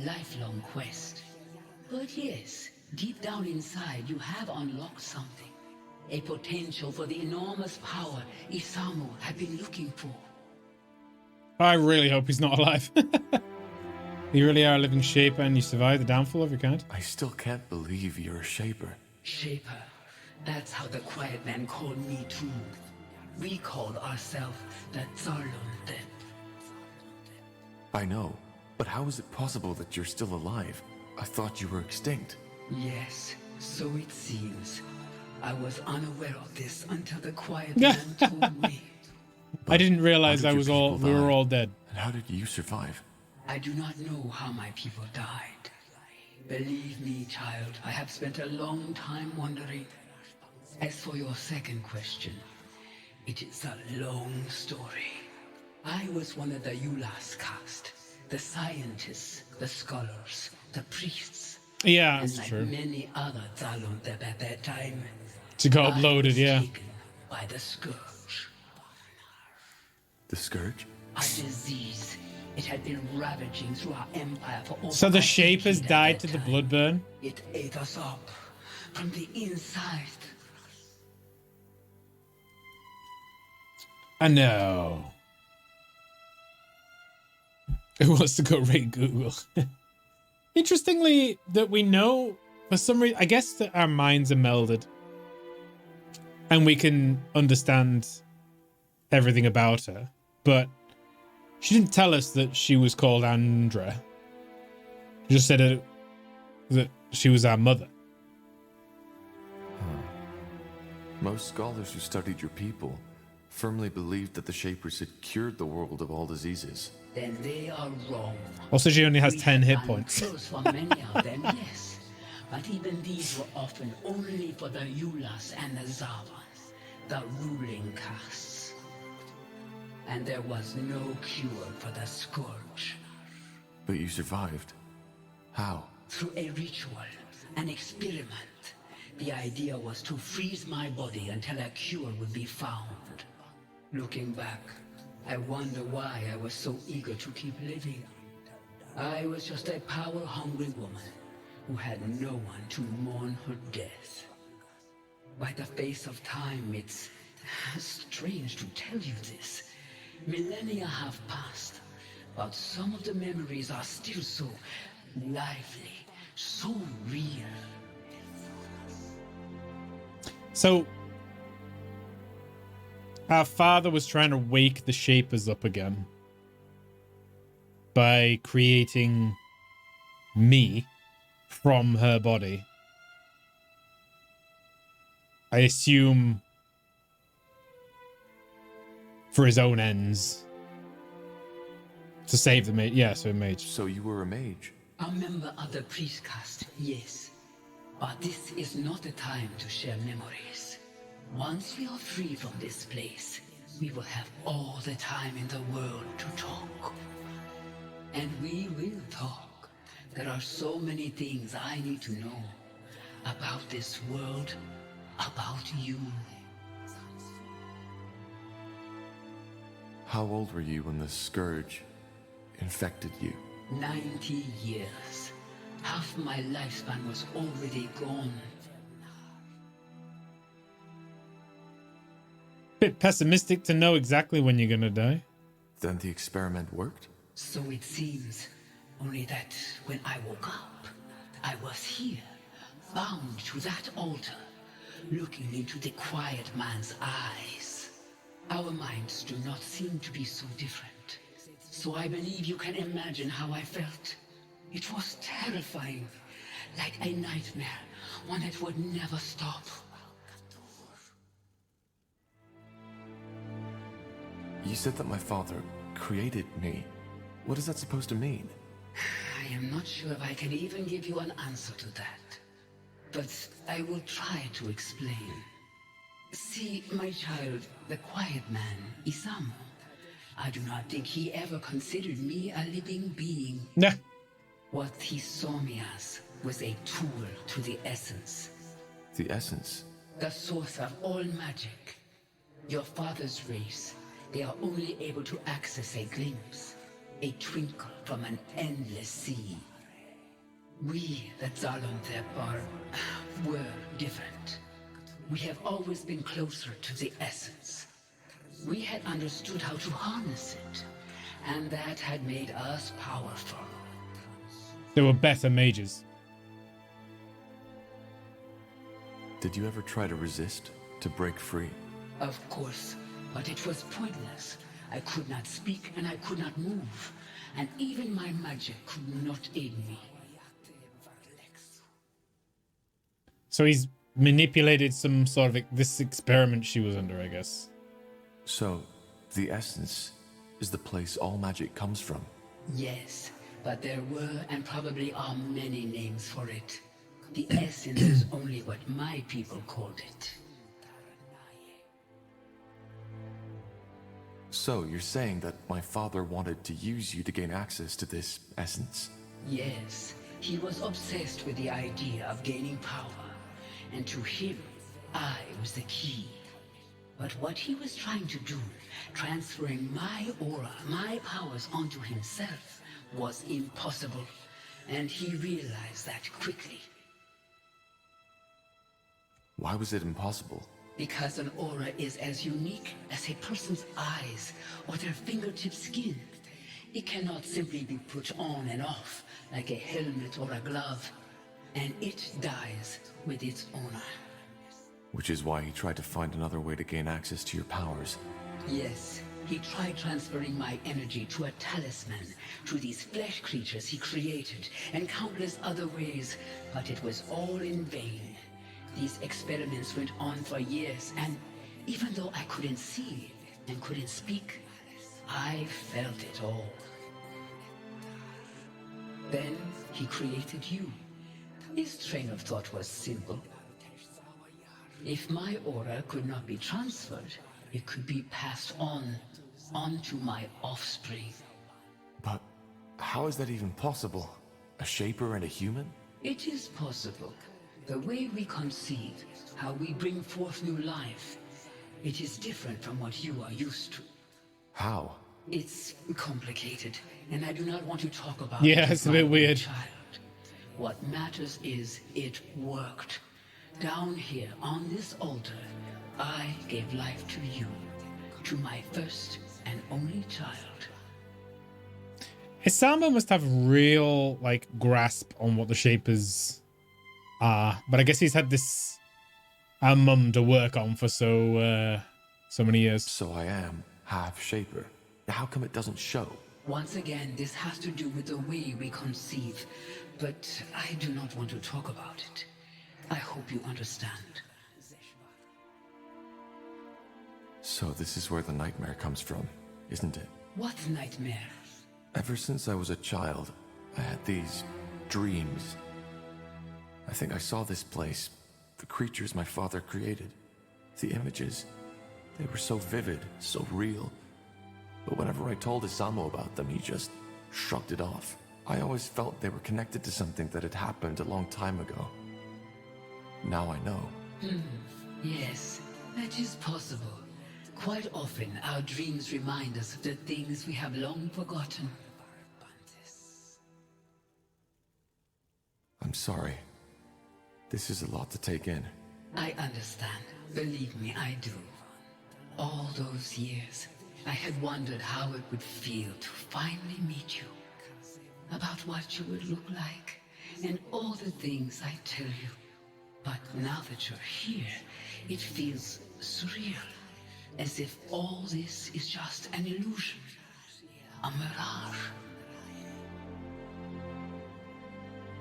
lifelong quest. But yes, deep down inside you have unlocked something. A potential for the enormous power Isamu had been looking for. I really hope he's not alive. You really are a living shaper and you survived the downfall of your kind? I still can't believe you're a shaper. Shaper. That's how the Quiet Man called me too. We called ourselves the Zarlunde. I know, but how is it possible that you're still alive? I thought you were extinct. Yes, so it seems. I was unaware of this until the Quiet Man told me. I didn't realize we were all dead. And how did you survive? I do not know how my people died. Believe me, child, I have spent a long time wondering. As for your second question, it is a long story. I was one of the Yulas caste, the scientists, the scholars, the priests. Yeah, and that's like true. many other Zalundeb at that time, To go uploaded, yeah. taken by the scourge. The scourge? A disease. It had been ravaging through our empire for over So the a Shapers decade died at to that the time. blood burn? It ate us up from the inside. I know. Who wants to go raid Google? Interestingly, that we know for some reason, I guess that our minds are melded and we can understand everything about her, but she didn't tell us that she was called Andra. She just said that she was our mother. Most scholars who studied your people firmly believed that the Shapers had cured the world of all diseases. Then they are wrong. Also, she only has We 10 have hit done points. cures for many of them, yes. But even these were often only for the Yulas and the Zavas, the ruling castes. And there was no cure for the scourge. But you survived. How? Through a ritual, an experiment. The idea was to freeze my body until a cure would be found. Looking back, I wonder why I was so eager to keep living. I was just a power-hungry woman who had no one to mourn her death. By the face of time, it's strange to tell you this. Millennia have passed, but some of the memories are still so lively, so real. So, our father was trying to wake the Shapers up again by creating me from her body. I assume for his own ends. To save the mage. Yeah, so a mage. So you were a mage? A member of the priest caste, yes. But this is not the time to share memories. Once we are free from this place, we will have all the time in the world to talk. And we will talk. There are so many things I need to know about this world, about you. How old were you when the scourge infected you? 90 years. Half my lifespan was already gone. Bit pessimistic to know exactly when you're gonna die. Then the experiment worked? So it seems. Only that when I woke up, I was here, bound to that altar, looking into the quiet man's eyes. Our minds do not seem to be so different. So I believe you can imagine how I felt. It was terrifying, like a nightmare, one that would never stop. You said that my father created me. What is that supposed to mean? I am not sure if I can even give you an answer to that. But I will try to explain. See, my child, the quiet man, Isamu, I do not think he ever considered me a living being. Nah. What he saw me as was a tool to the essence. The essence? The source of all magic. Your father's race, they are only able to access a glimpse, a twinkle from an endless sea. We, the Zalonthep, were different. We have always been closer to the essence. We had understood how to harness it, and that had made us powerful. They were better mages. Did you ever try to resist, to break free? Of course, but it was pointless. I could not speak and I could not move, and even my magic could not aid me. So he's manipulated some sort of this experiment she was under, I guess. So, the essence is the place all magic comes from. Yes, but there were and probably are many names for it. The essence is only what my people called it. So, you're saying that my father wanted to use you to gain access to this essence? Yes, he was obsessed with the idea of gaining power, and to him, I was the key. But what he was trying to do, transferring my aura, my powers onto himself, was impossible, and he realized that quickly. Why was it impossible? Because an aura is as unique as a person's eyes or their fingertip skin. It cannot simply be put on and off like a helmet or a glove, and it dies with its owner. Which is why he tried to find another way to gain access to your powers. Yes, he tried transferring my energy to a talisman, to these flesh creatures he created, and countless other ways, but it was all in vain. These experiments went on for years, and even though I couldn't see and couldn't speak, I felt it all. Then he created you. His train of thought was simple. If my aura could not be transferred, it could be passed onto my offspring. But how is that even possible? A shaper and a human? It is possible. The way we conceive, how we bring forth new life, it is different from what you are used to. How? It's complicated, and I do not want to talk about Yeah, it it's a with bit my weird. child. What matters is it worked. Down here on this altar, I gave life to you, to my first and only child. Isamo must have real grasp on what the Shapers are, but I guess he's had this mum to work on for so many years. So I am half shaper. How come it doesn't show? Once again, this has to do with the way we conceive, but I do not want to talk about it. I hope you understand. So this is where the nightmare comes from, isn't it? What nightmare? Ever since I was a child, I had these dreams. I think I saw this place, the creatures my father created. The images, they were so vivid, so real. But whenever I told Isamo about them, he just shrugged it off. I always felt they were connected to something that had happened a long time ago. Now I know. Yes, that is possible. Quite often, our dreams remind us of the things we have long forgotten. I'm sorry. This is a lot to take in. I understand. Believe me, I do. All those years, I had wondered how it would feel to finally meet you. About what you would look like, and all the things I tell you. But now that you're here, it feels surreal. As if all this is just an illusion. A mirage.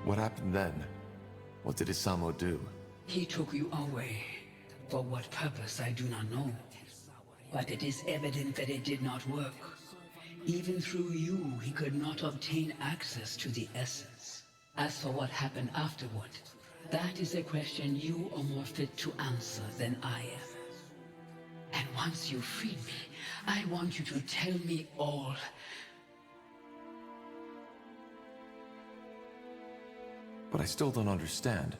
What happened then? What did Isamo do? He took you away. For what purpose, I do not know. But it is evident that it did not work. Even through you, he could not obtain access to the essence. As for what happened afterward, that is a question you are more fit to answer than I am. And once you freed me, I want you to tell me all. But I still don't understand.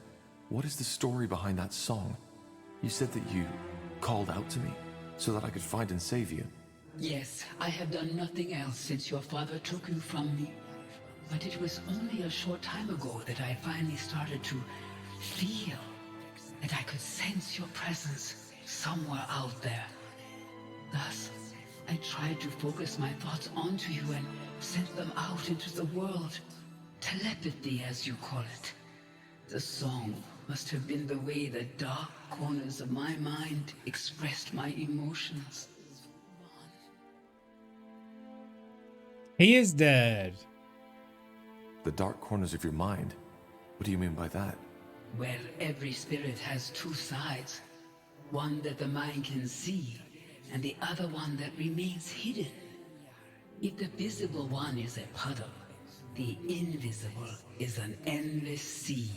What is the story behind that song? You said that you called out to me so that I could find and save you. Yes, I have done nothing else since your father took you from me. But it was only a short time ago that I finally started to feel that I could sense your presence somewhere out there. Thus, I tried to focus my thoughts onto you and send them out into the world. Telepathy, as you call it. The song must have been the way the dark corners of my mind expressed my emotions. He is dead. The dark corners of your mind? What do you mean by that? Well, every spirit has two sides. One that the mind can see, and the other one that remains hidden. If the visible one is a puddle, the invisible is an endless sea.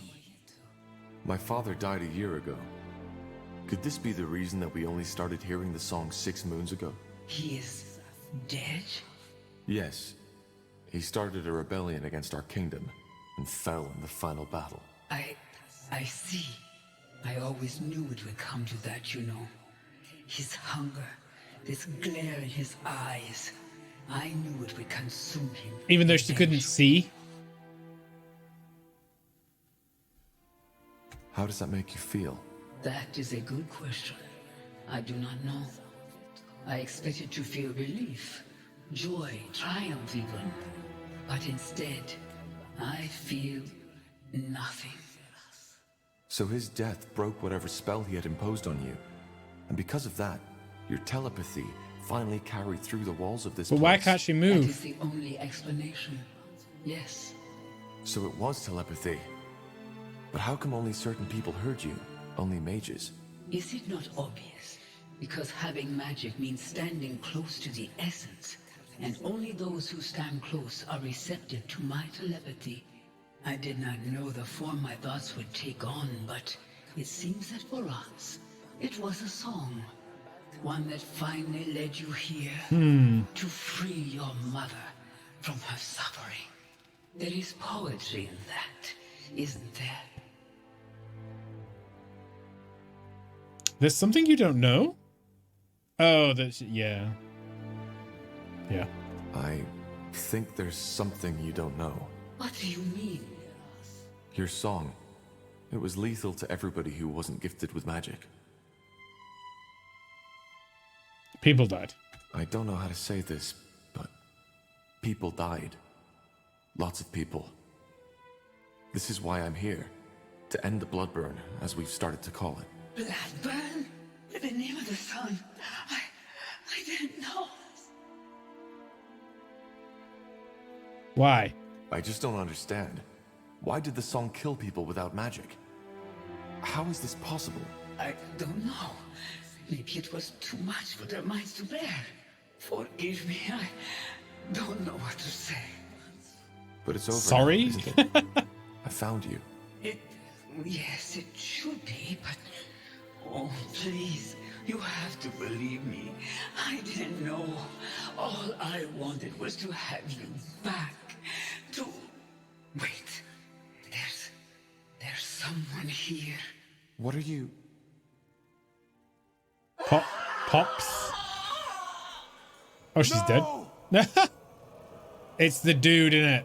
My father died a year ago. Could this be the reason that we only started hearing the song 6 moons ago? He is dead? Yes. He started a rebellion against our kingdom and fell in the final battle. I see. I always knew it would come to that, you know. His hunger, this glare in his eyes. I knew it would consume him. Even though she couldn't see? How does that make you feel? That is a good question. I do not know. I expected to feel relief, joy, triumph even. But instead, I feel nothing. So his death broke whatever spell he had imposed on you. And because of that, your telepathy finally carried through the walls of this But place. why can't she That move? is the only explanation. Yes. So it was telepathy. But how come only certain people heard you? Only mages? Is it not obvious? Because having magic means standing close to the essence, and only those who stand close are receptive to my telepathy. I did not know the form my thoughts would take on, but it seems that for us, it was a song. One that finally led you here to free your mother from her suffering. There is poetry in that, isn't there? There's something you don't know? Oh, that's... yeah. Yeah. I think there's something you don't know. What do you mean? Your song. It was lethal to everybody who wasn't gifted with magic. People died. I don't know how to say this, but people died. Lots of people. This is why I'm here. To end the blood burn, as we've started to call it. Blood burn? In the name of the sun. I didn't know. Why? I just don't understand. Why did the song kill people without magic? How is this possible? I don't know. Maybe it was too much for their minds to bear. Forgive me, I don't know what to say. But it's over. Sorry? Now, isn't it? I found you. Yes, it should be, but... Oh, please, you have to believe me. I didn't know. All I wanted was to have you back. To... Wait. There's someone here. What are you? Pops? Oh, she's dead? It's the dude, innit?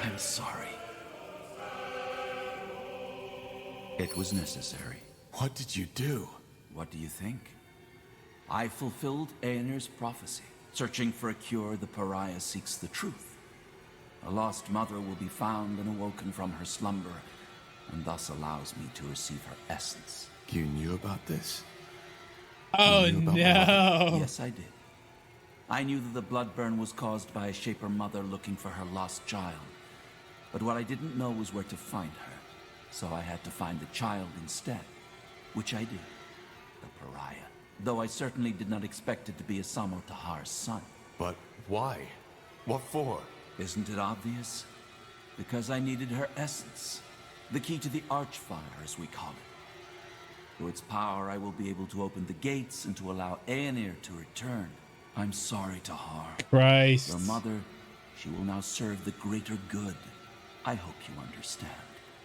I'm sorry. It was necessary. What did you do? What do you think? I fulfilled Aonir's prophecy. Searching for a cure, the pariah seeks the truth. A lost mother will be found and awoken from her slumber, and thus allows me to receive her essence. You knew about this? Oh, You knew about no. Yes, I did. I knew that the blood burn was caused by a Shaper mother looking for her lost child. But what I didn't know was where to find her. So I had to find the child instead, which I did. The pariah. Though I certainly did not expect it to be Asamo Tahar's son. But why? What for? Isn't it obvious? Because I needed her essence. The key to the Archfire, as we call it. Through its power, I will be able to open the gates and to allow Aonir to return. I'm sorry, Tahar. Christ. Your mother, she will now serve the greater good. I hope you understand.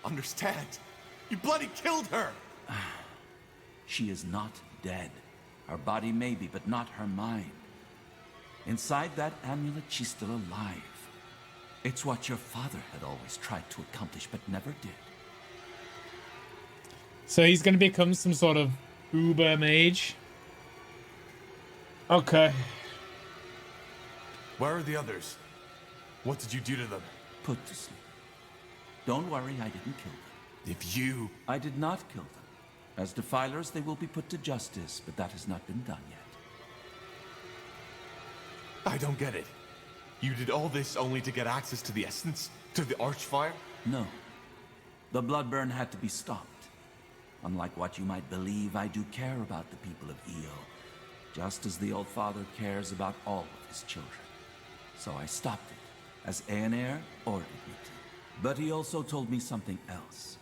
Understand? You bloody killed her! She is not dead. Her body may be, but not her mind. Inside that amulet, she's still alive. It's what your father had always tried to accomplish, but never did. So he's going to become some sort of uber mage. Okay. Where are the others? What did you do to them? Put to sleep. Don't worry, I didn't kill them. If you... I did not kill them. As defilers, they will be put to justice, but that has not been done yet. I don't get it. You did all this only to get access to the essence? To the Archfire? No. The bloodburn had to be stopped. Unlike what you might believe, I do care about the people of Io, just as the Old Father cares about all of his children. So I stopped it, as Aonir ordered me to. But he also told me something else.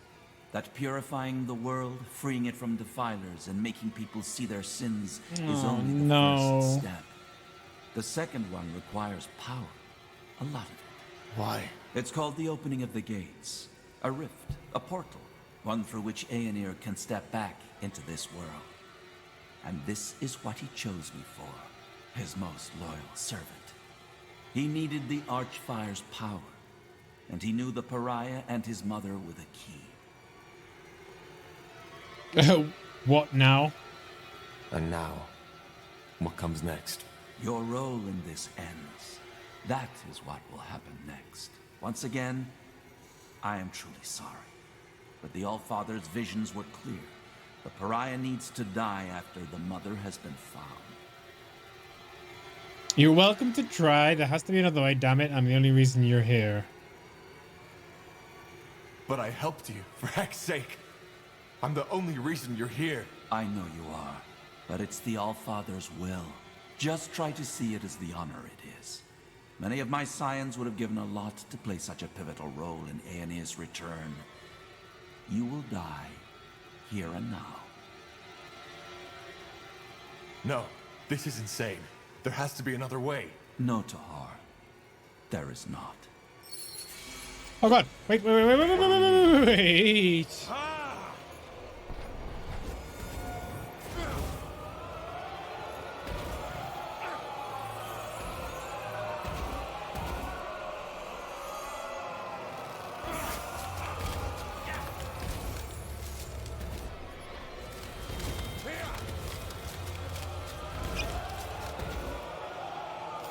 That purifying the world, freeing it from defilers, and making people see their sins is only the first step. The second one requires power. A lot of it. Why? It's called the opening of the gates. A rift, a portal. One through which Aonir can step back into this world. And this is what he chose me for. His most loyal servant. He needed the Archfire's power. And he knew the pariah and his mother were the key. What now? And now, what comes next? Your role in this ends. That is what will happen next. Once again, I am truly sorry. But the Allfather's visions were clear. The pariah needs to die after the mother has been found. You're welcome to try. There has to be another way, damn it. I'm the only reason you're here. But I helped you, for heck's sake. I'm the only reason you're here. I know you are, but it's the Allfather's will. Just try to see it as the honor it is. Many of my scions would have given a lot to play such a pivotal role in Aonir's return. You will die, here and now. No, this is insane. There has to be another way. No, Tahar. There is not. Oh god. Wait.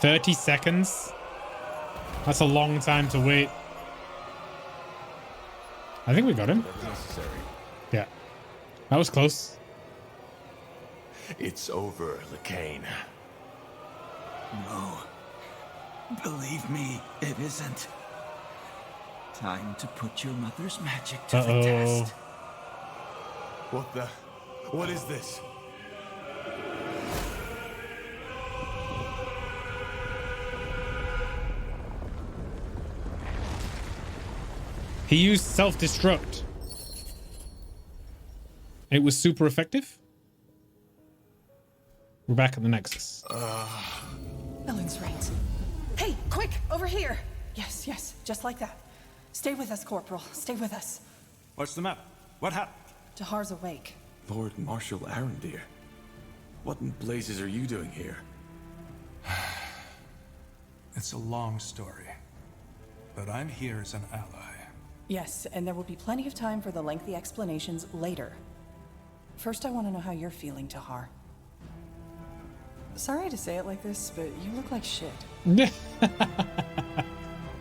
"30 seconds? That's a long time to wait." I think we got him. Whatever's necessary. Yeah. That was close. It's over, Lacane. No. Believe me, it isn't. Time to put your mother's magic to the test. What is this? He used self-destruct. It was super effective. We're back at the Nexus. Ellen's right. Hey, quick, over here. Yes, just like that. Stay with us, Corporal. Stay with us. What's the matter? What happened? Tahar's awake. Lord Marshal Aonir. What in blazes are you doing here? It's a long story, but I'm here as an ally. Yes, and there will be plenty of time for the lengthy explanations later. First, I want to know how you're feeling, Tahar. Sorry to say it like this, but you look like shit.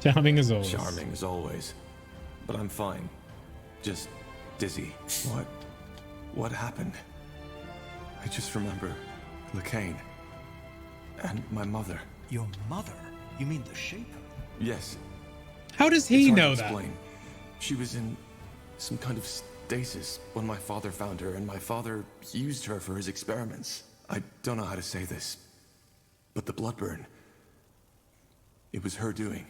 Charming as always. Charming as always. But I'm fine. Just dizzy. What happened? I just remember Lacane. And my mother. Your mother? You mean the Shaper? Yes. How does It's he hard to know that? explain. She was in some kind of stasis when my father found her, and my father used her for his experiments. I don't know how to say this, but the bloodburn, it was her doing.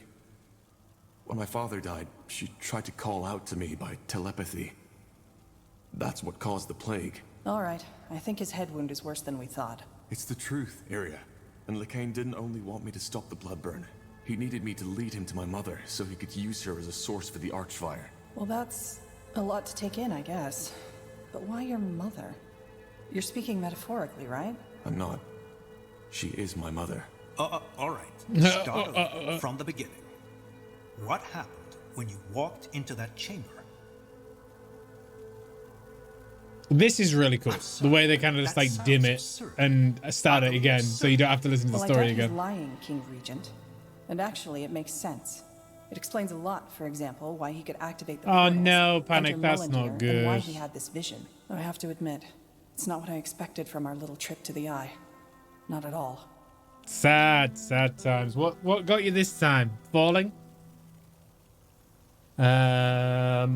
When my father died, she tried to call out to me by telepathy. That's what caused the plague. All right, I think his head wound is worse than we thought. It's the truth, Iria. And Lacane didn't only want me to stop the bloodburn. He needed me to lead him to my mother, so he could use her as a source for the Archfire. Well, that's a lot to take in, I guess. But why your mother? You're speaking metaphorically, right? I'm not. She is my mother. All right. Start over from the beginning. What happened when you walked into that chamber? This is really cool. The way they kind of just like dim it and start it again, so you don't have to listen to the story I doubt again. he's lying, King Regent. And actually, it makes sense. It explains a lot, for example, why he could activate the portals, no, Panic, enter that's Melandir, not and why good. he had this vision. Though I have to admit, it's not what I expected from our little trip to the Eye. Not at all. Sad times. What got you this time? Falling? A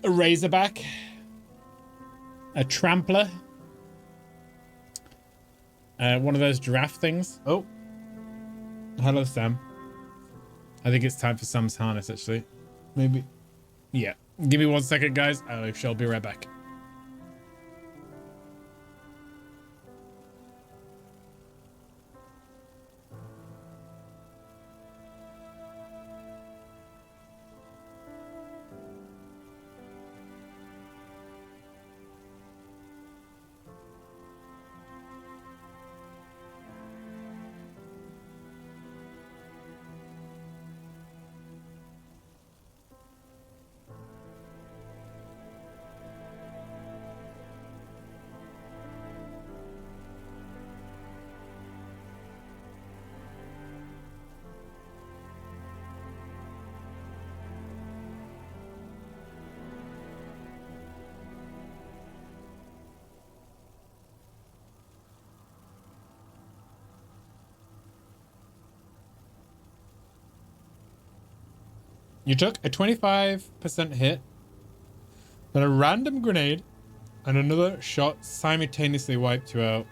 Razorback? A Trampler? One of those giraffe things? Oh. Hello, Sam. I think it's time for Sam's harness, actually. Maybe. Yeah. Give me 1 second, guys. I shall be right back. You took a 25% hit, then a random grenade and another shot simultaneously wiped you out.